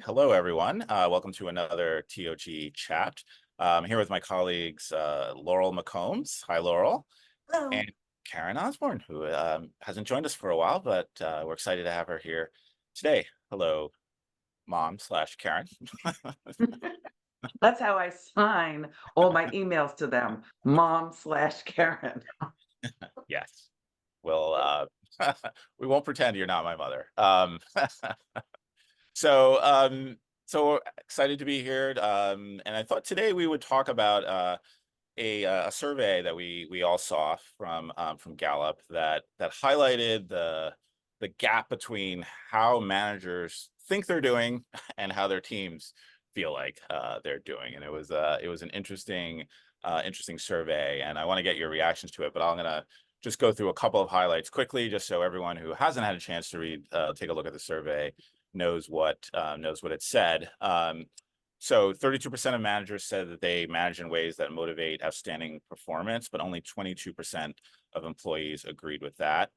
Hello, everyone. Welcome to another TOG chat. I'm here with my colleagues, Laurel McCombs. Hi, Laurel. Hello. And Karen Osborne, who hasn't joined us for a while, but we're excited to have her here today. Hello, Mom slash Karen. That's how I sign all my emails to them, mom/Karen. Yes. Well, we won't pretend you're not my mother. So, so we're excited to be here. And I thought today we would talk about a survey that we all saw from Gallup that highlighted the gap between how managers think they're doing and how their teams feel like they're doing. And it was an interesting survey, and I want to get your reactions to it. But I'm gonna just go through a couple of highlights quickly, just so everyone who hasn't had a chance to read, take a look at the survey, knows what it said. So 32% of managers said that they manage in ways that motivate outstanding performance, but only 22% of employees agreed with that.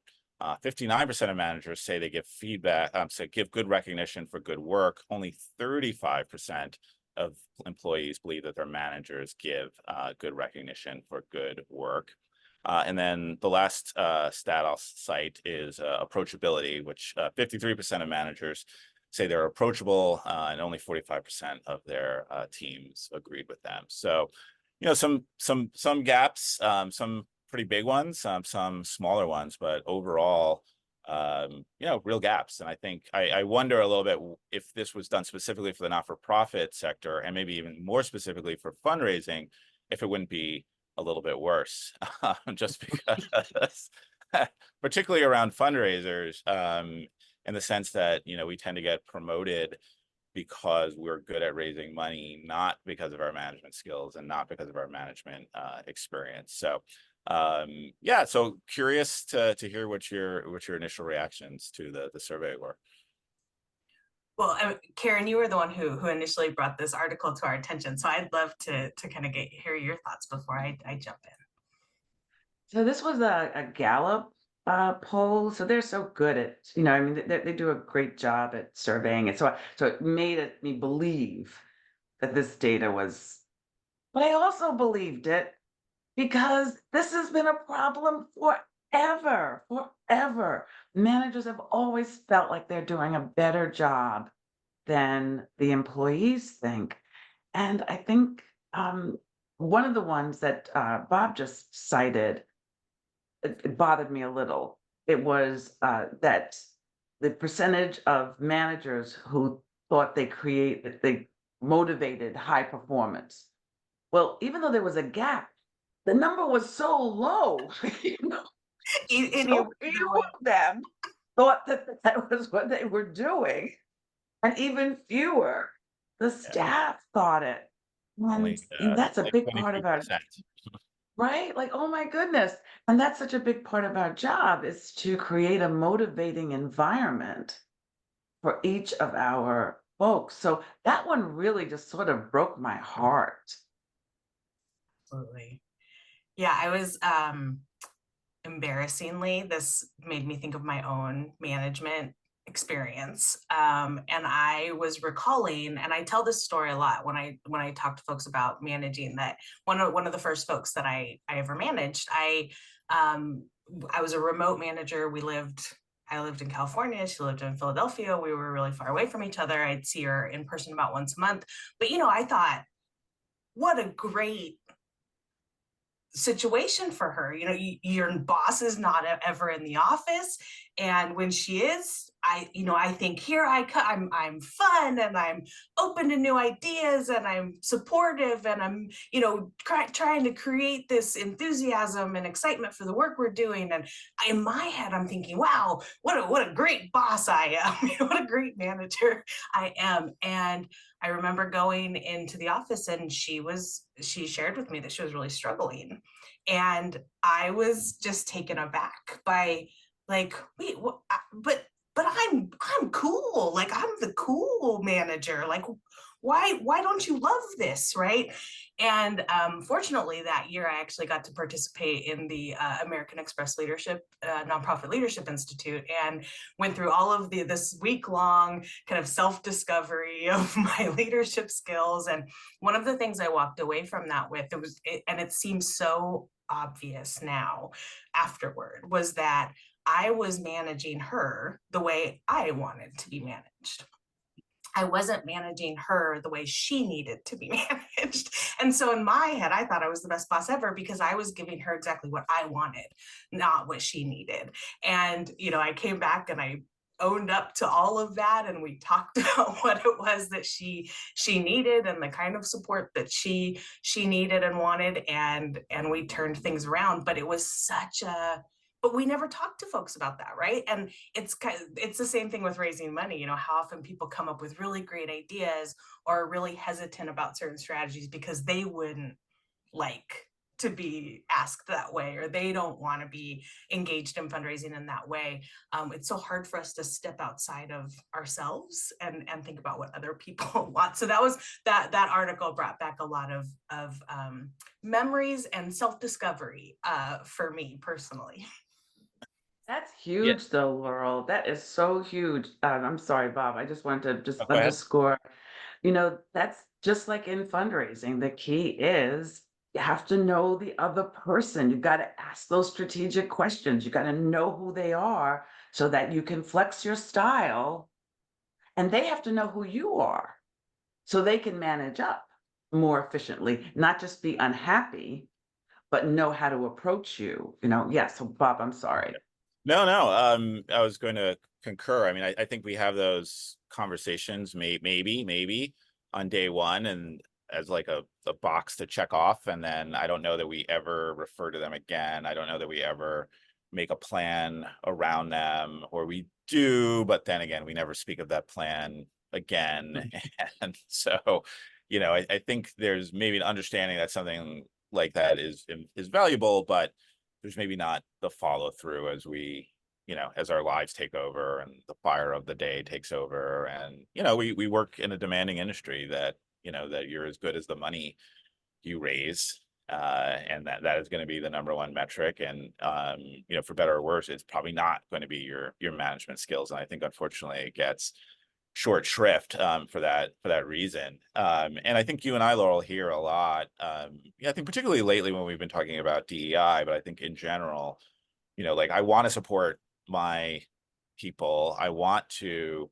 59% of managers say they give feedback, so give good recognition for good work. Only 35% of employees believe that their managers give good recognition for good work. And then the last stat I'll cite is approachability, which 53% of managers say they're approachable, and only 45% of their teams agreed with them. So, some gaps, some pretty big ones, some smaller ones, but overall, real gaps. And I think I wonder a little bit if this was done specifically for the not-for-profit sector, and maybe even more specifically for fundraising, if it wouldn't be a little bit worse, just because, particularly around fundraisers. In the sense that, we tend to get promoted because we're good at raising money, not because of our management skills and not because of our management experience. So, yeah, so curious to hear what your initial reactions to the survey were. Well, Karen, you were the one who initially brought this article to our attention, so I'd love to kind of hear your thoughts before I jump in. So this was a Gallup poll. So they're so good at, I mean, they do a great job at surveying it. So it made me believe that this data was, but I also believed it because this has been a problem forever. Managers have always felt like they're doing a better job than the employees think. And I think one of the ones that Bob just cited, it bothered me a little. It was that the percentage of managers who thought that they motivated high performance. Well, even though there was a gap, the number was so low, so Either few way. of them thought that that was what they were doing, and even fewer, the Yeah, staff thought it. And only that's a only big part of our 22%. right? Like, oh my goodness. And that's such a big part of our job is to create a motivating environment for each of our folks. So that one really just sort of broke my heart. Absolutely. Yeah, I was embarrassingly, this made me think of my own management experience. And I was recalling, and I tell this story a lot when I talk to folks about managing, that one of the first folks that I ever managed, I was a remote manager. I lived in California. She lived in Philadelphia. We were really far away from each other. I'd see her in person about once a month. But I thought, what a great situation for her. Your boss is not ever in the office, and when she is, I think, here I'm fun, and I'm open to new ideas, and I'm supportive, and I'm trying to create this enthusiasm and excitement for the work we're doing. And in my head, I'm thinking, wow, what a great boss I am. What a great manager I am. And I remember going into the office, and she shared with me that she was really struggling. And I was just taken aback by, like, wait, but I'm cool. Like, I'm the cool manager. Like, why don't you love this, right? And fortunately, that year I actually got to participate in the American Express Leadership Nonprofit Leadership Institute, and went through all of this week long kind of self discovery of my leadership skills. And one of the things I walked away from that with, and it seems so obvious now afterward, was that I was managing her the way I wanted to be managed. I wasn't managing her the way she needed to be managed. And so in my head, I thought I was the best boss ever because I was giving her exactly what I wanted, not what she needed. And, I came back and I owned up to all of that, and we talked about what it was that she needed and the kind of support that she needed and wanted, and we turned things around. But it was such a but we never talk to folks about that, right? And it's the same thing with raising money. How often people come up with really great ideas or are really hesitant about certain strategies because they wouldn't like to be asked that way, or they don't want to be engaged in fundraising in that way. It's so hard for us to step outside of ourselves and think about what other people want. So that article brought back a lot of memories and self-discovery for me personally. That's Yeah. huge though, Laurel. That is so huge. I'm sorry, Bob. I just wanted to just Oh, go ahead. underscore, that's just like in fundraising. The key is you have to know the other person. You've got to ask those strategic questions. You got to know who they are so that you can flex your style, and they have to know who you are so they can manage up more efficiently, not just be unhappy, but know how to approach you. Yeah. So, Bob, I'm sorry. No, no. I was going to concur. I mean, I think we have those conversations, maybe on day one, and as like a box to check off, and then I don't know that we ever refer to them again. I don't know that we ever make a plan around them, or we do, but then again, we never speak of that plan again. And so, I think there's maybe an understanding that something like that is valuable, but there's maybe not the follow through as as our lives take over and the fire of the day takes over. And, we work in a demanding industry that, that you're as good as the money you raise. And that is going to be the number one metric. And, for better or worse, it's probably not going to be your management skills. And I think, unfortunately, it gets short shrift for that reason. And I think you and I, Laurel, hear a lot. I think particularly lately when we've been talking about DEI, but I think in general, like I want to support my people. I want to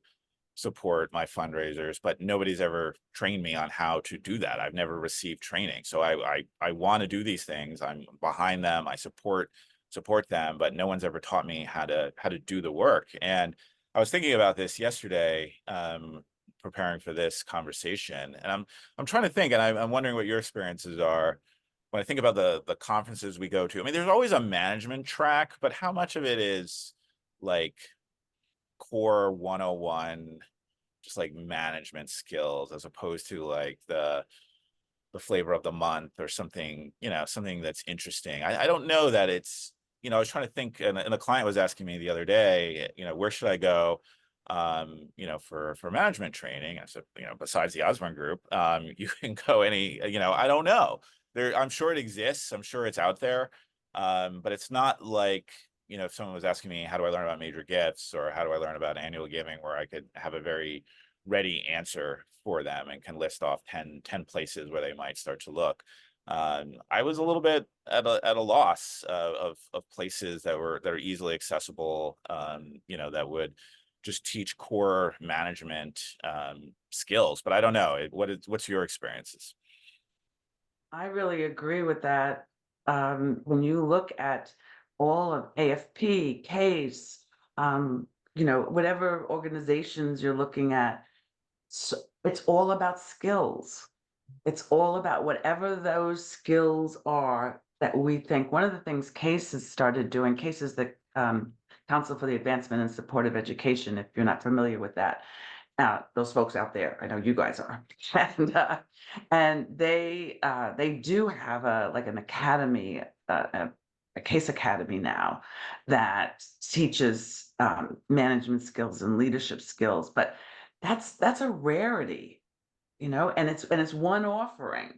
support my fundraisers, but nobody's ever trained me on how to do that. I've never received training. So I want to do these things. I'm behind them. I support them, but no one's ever taught me how to do the work. And I was thinking about this yesterday, preparing for this conversation, and I'm trying to think, and I'm wondering what your experiences are when I think about the conferences we go to. I mean, there's always a management track, but how much of it is like core 101, just like management skills, as opposed to like the flavor of the month or something, something that's interesting. I don't know that it's, I was trying to think, and a client was asking me the other day, where should I go, for management training? I said, besides the Osborne group, you can go I don't know. I'm sure it exists. I'm sure it's out there. But it's not like, if someone was asking me, how do I learn about major gifts, or how do I learn about annual giving, where I could have a very ready answer for them and can list off 10 places where they might start to look. I was a little bit at a loss of places that are easily accessible, that would just teach core management skills. But I don't know. What's your experiences? I really agree with that. When you look at all of AFP, CASE, whatever organizations you're looking at, so it's all about skills. It's all about whatever those skills are that we think. One of the things CASE has started doing, CASE is the Council for the Advancement and Support of Education, if you're not familiar with that. Those folks out there, I know you guys are, and they do have an academy, a case academy now that teaches management skills and leadership skills, but that's a rarity. and it's one offering.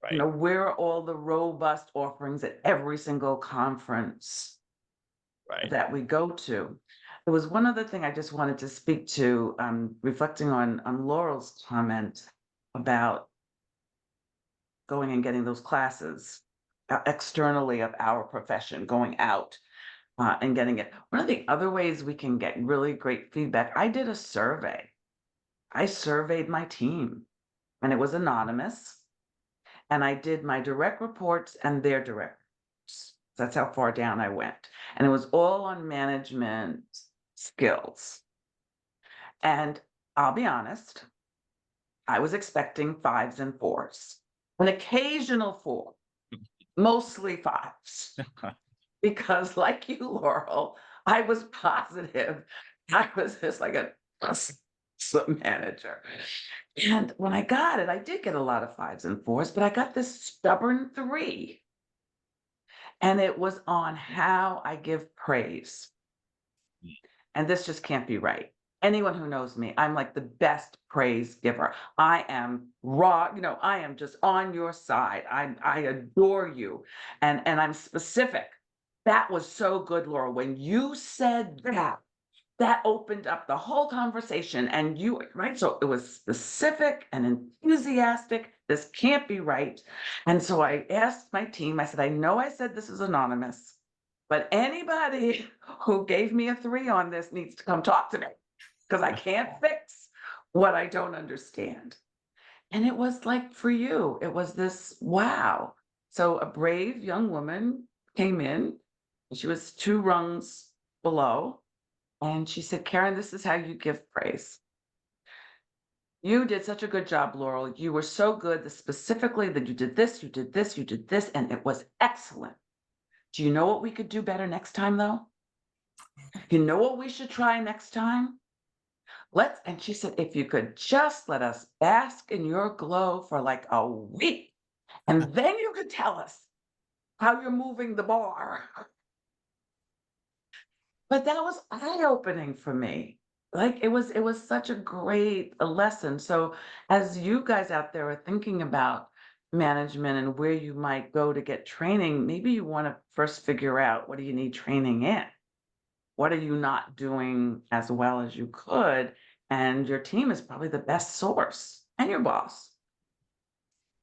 Right. Where are all the robust offerings at every single conference Right. that we go to? There was one other thing I just wanted to speak to, reflecting on Laurel's comment about going and getting those classes externally of our profession, going out and getting it. One of the other ways we can get really great feedback, I did a survey. I surveyed my team, and it was anonymous. And I did my direct reports and their direct reports. That's how far down I went. And it was all on management skills. And I'll be honest, I was expecting fives and fours, an occasional four, mostly fives. Because, like you, Laurel, I was positive I was just like a awesome manager. And when I got it, I did get a lot of fives and fours, but I got this stubborn three. And it was on how I give praise. And this just can't be right. Anyone who knows me, I'm like the best praise giver. I am raw, I am just on your side. I adore you. And I'm specific. That was so good, Laura. When you said that, that opened up the whole conversation. And you, right? So it was specific and enthusiastic. This can't be right. And so I asked my team, I said, I know I said this is anonymous, but anybody who gave me a three on this needs to come talk to me because I can't fix what I don't understand. And it was like for you, it was this wow. So a brave young woman came in, she was two rungs below, and she said, Karen, this is how you give praise. You did such a good job, Laurel. You were so good, specifically that you did this, you did this, you did this, and it was excellent. Do you know what we could do better next time, though? You know what we should try next time? And she said, if you could just let us bask in your glow for like a week, and then you could tell us how you're moving the bar. But that was eye-opening for me. Like it was such a great a lesson. So as you guys out there are thinking about management and where you might go to get training, maybe you want to first figure out what do you need training in? What are you not doing as well as you could? And your team is probably the best source and your boss.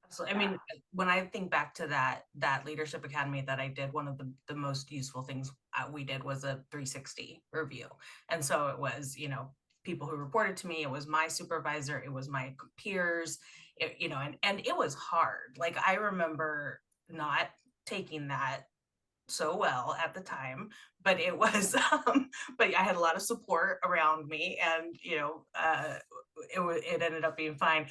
So I Yeah. mean, when I think back to that leadership academy that I did, one of the most useful things we did was a 360 review. And so it was, people who reported to me, it was my supervisor, it was my peers, and it was hard. Like I remember not taking that so well at the time, but it was but I had a lot of support around me, and it ended up being fine.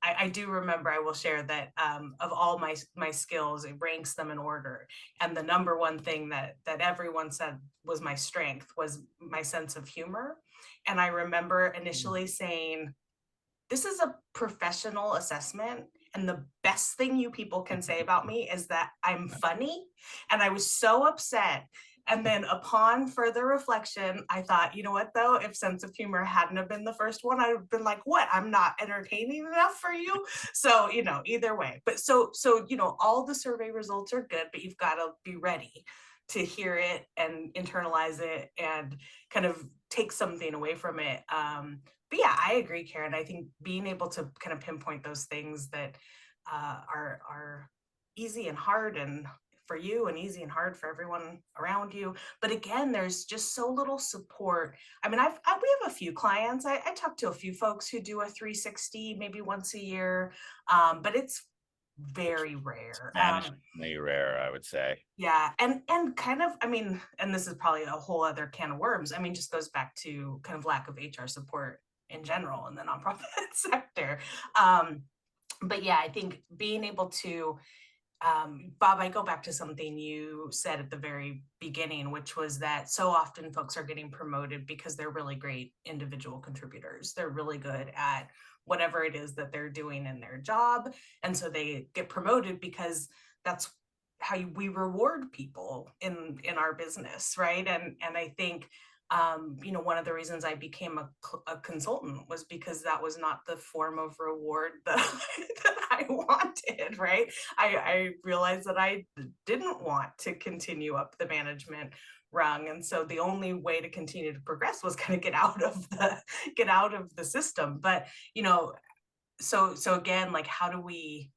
I do remember, I will share that, of all my skills, it ranks them in order, and the number one thing that everyone said was my strength was my sense of humor. And I remember initially saying, this is a professional assessment, and the best thing you people can say about me is that I'm funny. And I was so upset. And then upon further reflection, I thought, you know what though, if sense of humor hadn't have been the first one, I'd have been like, what, I'm not entertaining enough for you? So, either way. But so all the survey results are good, but you've got to be ready to hear it and internalize it and kind of take something away from it. But yeah, I agree, Karen. I think being able to kind of pinpoint those things that are easy and hard, and for you, and easy and hard for everyone around you. But again, there's just so little support. I mean, we have a few clients. I talk to a few folks who do a 360 maybe once a year, but it's very rare. Managemently rare, I would say. Yeah, and kind of, I mean, and this is probably a whole other can of worms. I mean, just goes back to kind of lack of HR support in general in the nonprofit sector. Um, but yeah, I think being able to, Bob, I go back to something you said at the very beginning, which was that so often folks are getting promoted because they're really great individual contributors. They're really good at whatever it is that they're doing in their job. And so they get promoted because that's how we reward people in our business, right? And I think one of the reasons I became a consultant was because that was not the form of reward that, that I wanted, right? I realized that I didn't want to continue up the management rung. And so the only way to continue to progress was kind of get out of the system. But, so again, like how do we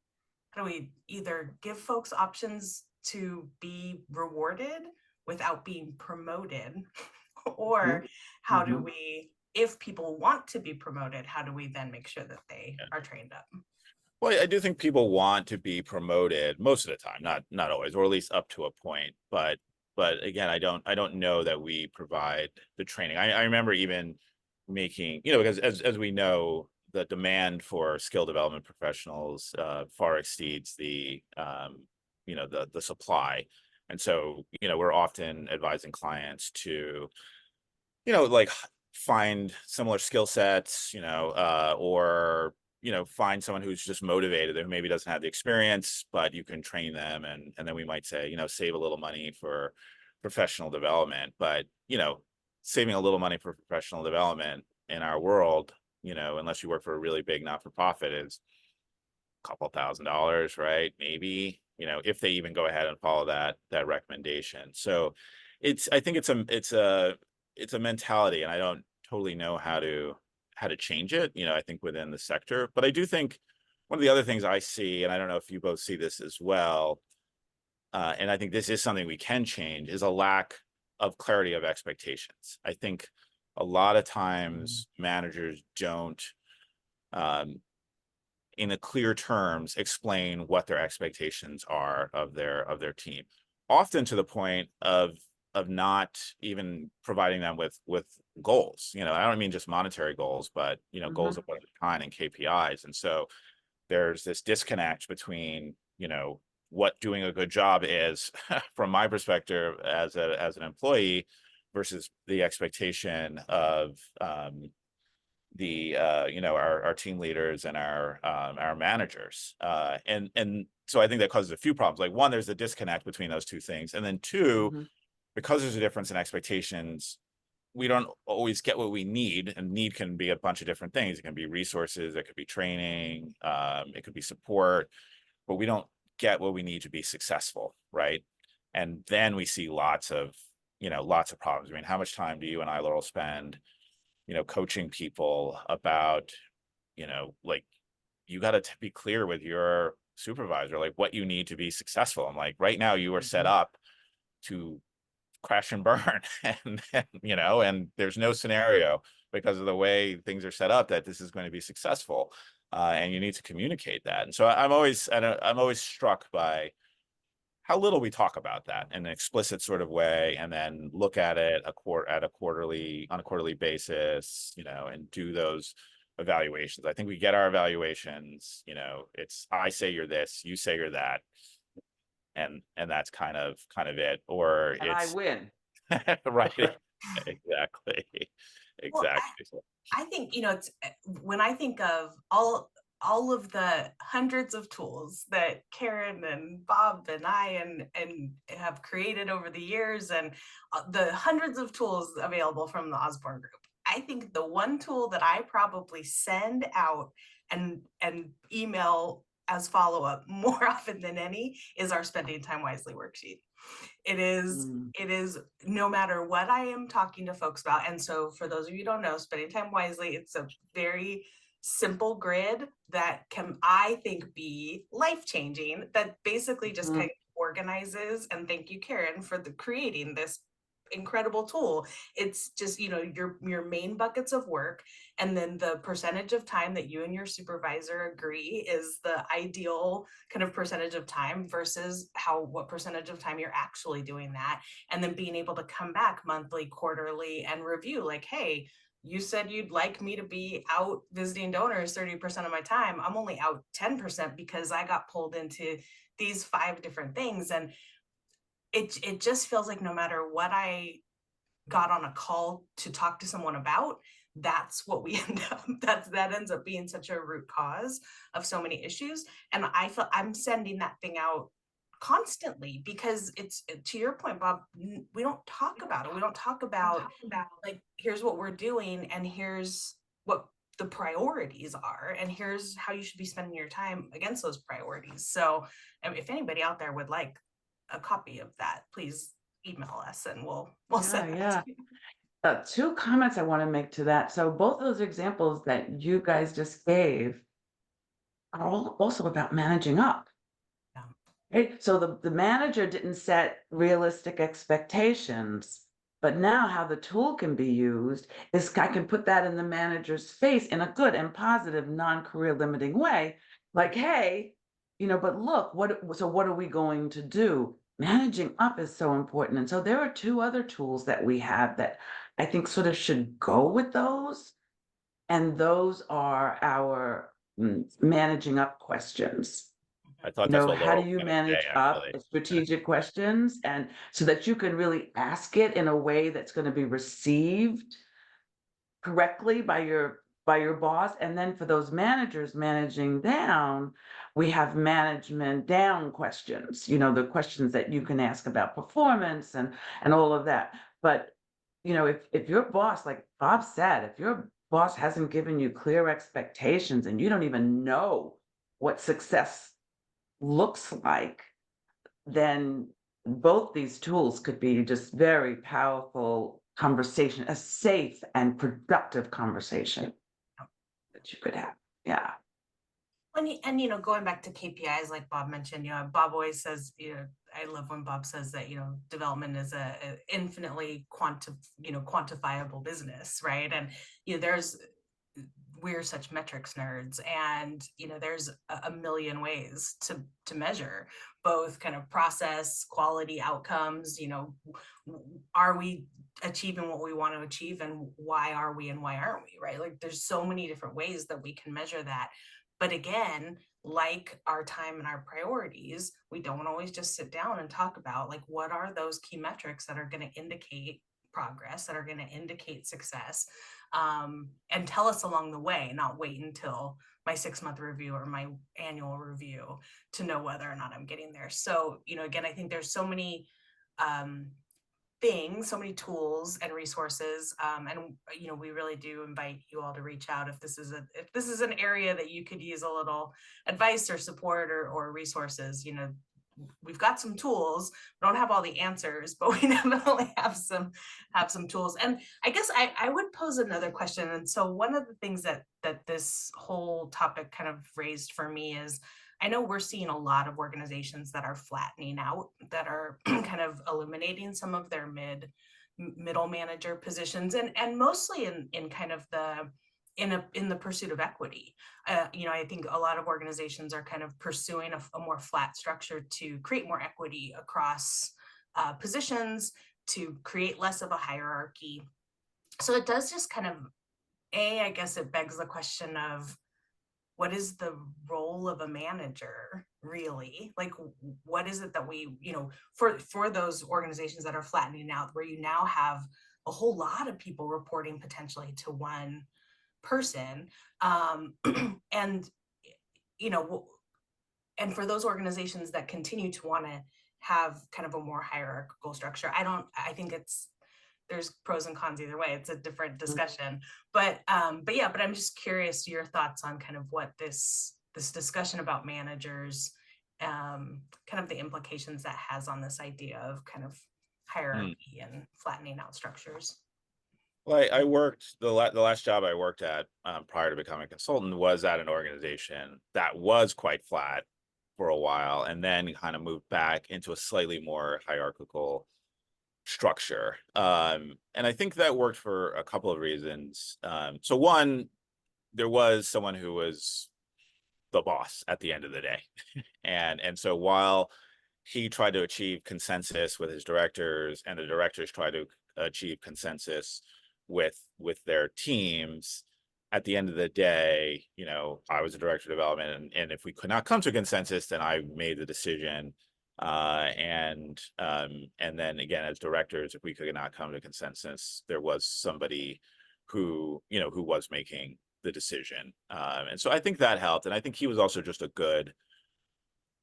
either give folks options to be rewarded without being promoted, or how do Mhm. we, if people want to be promoted, how do we then make sure that they Yeah. are trained up? Well, I do think people want to be promoted most of the time, not always, or at least up to a point. But again, I don't know that we provide the training. I remember even making, because as we know, the demand for skill development professionals far exceeds the supply. And so, we're often advising clients to, like find similar skill sets, or find someone who's just motivated, who maybe doesn't have the experience, but you can train them, and then we might say, save a little money for professional development. But saving a little money for professional development in our world, unless you work for a really big not-for-profit, is a couple $1,000s, right? Maybe, if they even go ahead and follow that recommendation. So I think it's a mentality, and I don't totally know how to change it, I think within the sector. But I do think one of the other things I see, and I don't know if you both see this as well, and I think this is something we can change, is a lack of clarity of expectations. I think a lot of times managers don't, um, in a clear terms, explain what their expectations are of their team, often to the point of not even providing them with goals. I don't mean just monetary goals, but goals Mhm. of whatever kind and KPIs. And so there's this disconnect between what doing a good job is from my perspective as an employee versus the expectation of our team leaders and our managers, and so I think that causes a few problems. Like, one, there's a disconnect between those two things, and then two, Mhm. because there's a difference in expectations, we don't always get what we need. And need can be a bunch of different things. It can be resources, it could be training, it could be support, but we don't get what we need to be successful, right? And then we see lots of problems. I mean, how much time do you and I, Laurel, spend coaching people about, like, you got to be clear with your supervisor, like what you need to be successful. I'm like, right now you are set Mhm. up to crash and burn, and there's no scenario because of the way things are set up that this is going to be successful. And you need to communicate that. And so I'm always struck by how little we talk about that in an explicit sort of way, and then look at it on a quarterly basis, and do those evaluations. I think we get our evaluations, it's, I say you're this, you say you're that, and that's kind of it, or And I it's win. right. Exactly. Well, Exactly. So, I think, it's when I think of all of the hundreds of tools that Karen and Bob and I and have created over the years, and the hundreds of tools available from the Osborne group. I think the one tool that I probably send out and email as follow-up more often than any is our Spending Time Wisely worksheet. It is Mm. it is no matter what I am talking to folks about. And so for those of you who don't know, Spending Time Wisely, it's a very simple grid that can, I think, be life-changing, that basically just kind Mhm. of organizes, and thank you, Karen, for the creating this incredible tool. It's just, your main buckets of work, and then the percentage of time that you and your supervisor agree is the ideal kind of percentage of time versus what percentage of time you're actually doing that. And then being able to come back monthly, quarterly, and review, like, hey, you said you'd like me to be out visiting donors 30% of my time. I'm only out 10% because I got pulled into these 5 different things. And it just feels like no matter what I got on a call to talk to someone about, that's what we end up, that ends up being such a root cause of so many issues. And I feel I'm sending that thing out constantly, because it's to your point, Bob, we don't talk about it. We don't talk about like, here's what we're doing and here's what the priorities are and here's how you should be spending your time against those priorities. So if anybody out there would like a copy of that, please email us and we'll Yeah, send that yeah. to you. Two comments I want to make to that. So both those examples that you guys just gave are all also about managing up. Yeah. Right? So the manager didn't set realistic expectations, but now how the tool can be used is I can put that in the manager's face in a good and positive, non-career limiting way. Like, hey, but look, what are we going to do? Managing up is so important. And so there are two other tools that we have that I think sort of should go with those. And those are our managing up questions. I thought that's what How Laura do was you going to say, manage up actually. strategic questions and so that you can really ask it in a way that's going to be received correctly by your boss? And then for those managers managing down, we have management down questions, the questions that you can ask about performance and all of that. But if your boss, like Bob said, if your boss hasn't given you clear expectations and you don't even know what success looks like, then both these tools could be just very powerful conversation, a safe and productive conversation that you could have. Yeah. And going back to KPIs, like Bob mentioned, Bob always says, I love when Bob says that, development is a infinitely quantifiable business, right? And we're such metrics nerds, and there's a million ways to measure both kind of process, quality, outcomes. Are we achieving what we want to achieve, and why are we and why aren't we, right? Like, there's so many different ways that we can measure that. But again, like our time and our priorities, we don't always just sit down and talk about, like, what are those key metrics that are going to indicate progress, that are going to indicate success, and tell us along the way, not wait until my 6-month review or my annual review to know whether or not I'm getting there. So, again, I think there's so many things, so many tools and resources, and we really do invite you all to reach out if this is an area that you could use a little advice or support or resources. We've got some tools. We don't have all the answers, but we definitely have some tools. And I guess I would pose another question. And so one of the things that this whole topic kind of raised for me is, I know we're seeing a lot of organizations that are flattening out, that are kind of eliminating some of their middle manager positions, and mostly in kind of in the pursuit of equity. I think a lot of organizations are kind of pursuing a more flat structure to create more equity across positions, to create less of a hierarchy. So it does just kind of, I guess it begs the question of, what is the role of a manager really? Like, what is it that we, for those organizations that are flattening out, where you now have a whole lot of people reporting potentially to one person, and and for those organizations that continue to want to have kind of a more hierarchical structure, I think there's pros and cons either way. It's a different discussion. But I'm just curious your thoughts on kind of what this discussion about managers, kind of the implications that has on this idea of kind of hierarchy and flattening out structures. Well, I worked the last job I worked at prior to becoming a consultant was at an organization that was quite flat for a while, and then kind of moved back into a slightly more hierarchical structure. And I think that worked for a couple of reasons. So one, there was someone who was the boss at the end of the day. And so while he tried to achieve consensus with his directors, and the directors tried to achieve consensus with their teams, at the end of the day, I was a director of development, and if we could not come to consensus, then I made the decision. And then again, as directors, if we could not come to consensus, there was somebody who was making the decision. And so I think that helped. And I think he was also just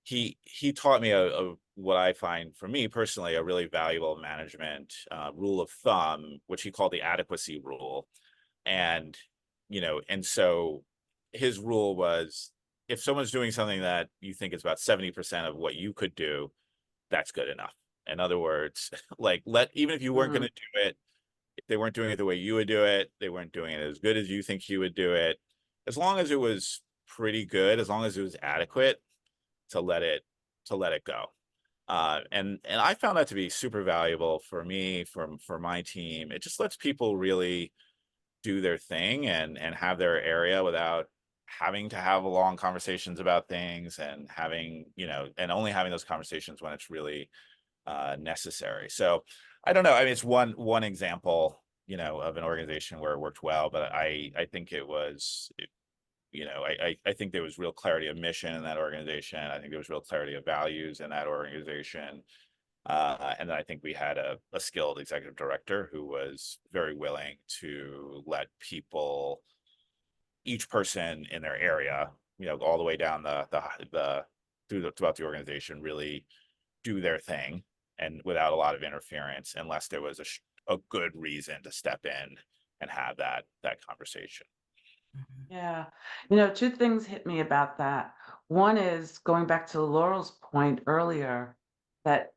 he taught me a what I find for me personally a really valuable management rule of thumb, which he called the adequacy rule. And and so his rule was, if someone's doing something that you think is about 70% of what you could do, that's good enough. In other words, like, even if you weren't going Mhm. to do it, if they weren't doing it the way you would do it, they weren't doing it as good as you think you would do it, as long as it was pretty good, as long as it was adequate, to let it go. And I found that to be super valuable for me, for my team. It just lets people really do their thing and have their area without having to have long conversations about things, and having, and only having those conversations when it's really necessary. So I don't know. I mean, it's one example, of an organization where it worked well, but I think it was, I think there was real clarity of mission in that organization. I think there was real clarity of values in that organization. And then I think we had a skilled executive director who was very willing to let people, each person in their area, all the way down throughout the organization, really do their thing, and without a lot of interference, unless there was a good reason to step in and have that conversation. Mhm. Yeah. Two things hit me about that. One is going back to Laurel's point earlier that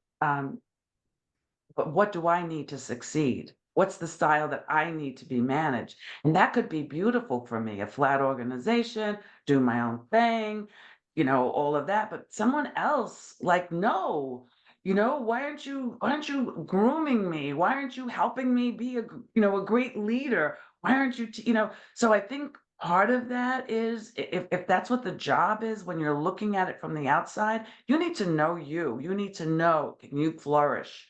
but what do I need to succeed? What's the style that I need to be managed? And that could be beautiful for me, a flat organization, do my own thing, all of that. But someone else, like, no, why aren't you grooming me? Why aren't you helping me be a great leader? Why aren't you, so I think part of that is if that's what the job is, when you're looking at it from the outside, you need to know you. You need to know, can you flourish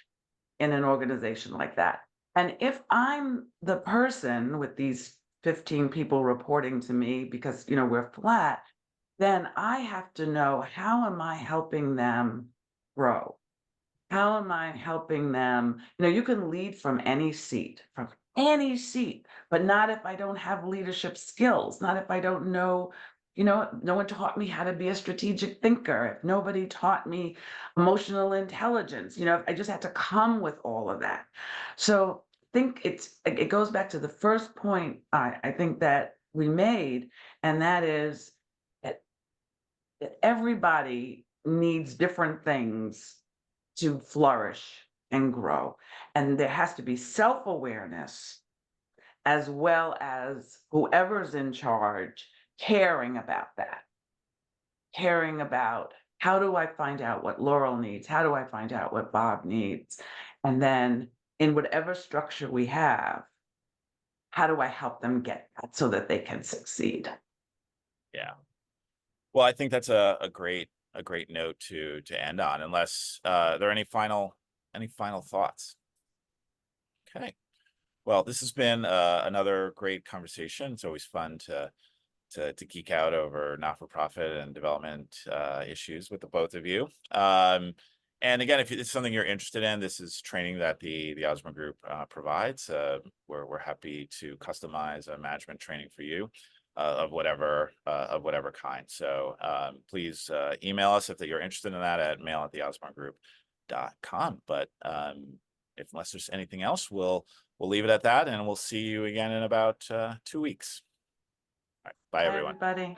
in an organization like that? And if I'm the person with these 15 people reporting to me because, we're flat, then I have to know, how am I helping them grow? How am I helping them? You can lead from any seat, but not if I don't have leadership skills, not if I don't know, no one taught me how to be a strategic thinker, if nobody taught me emotional intelligence, if I just had to come with all of that. So I think it goes back to the first point I think that we made, and that is that, that everybody needs different things to flourish and grow. And there has to be self awareness as well as whoever's in charge caring about that, caring about, how do I find out what Laurel needs? How do I find out what Bob needs? And then in whatever structure we have, how do I help them get that so that they can succeed? Yeah. Well, I think that's a great note to end on, unless there are any final thoughts. Okay. Well, this has been another great conversation. It's always fun to geek out over not-for-profit and development issues with the both of you. And again, if it's something you're interested in, this is training that the Osborne Group provides. We're happy to customize a management training for you of whatever kind. So please email us if that you're interested in that at mail@theosbornegroup.com. But if unless there's anything else, we'll leave it at that, and we'll see you again in about 2 weeks. All right, bye Bye, everyone. everybody.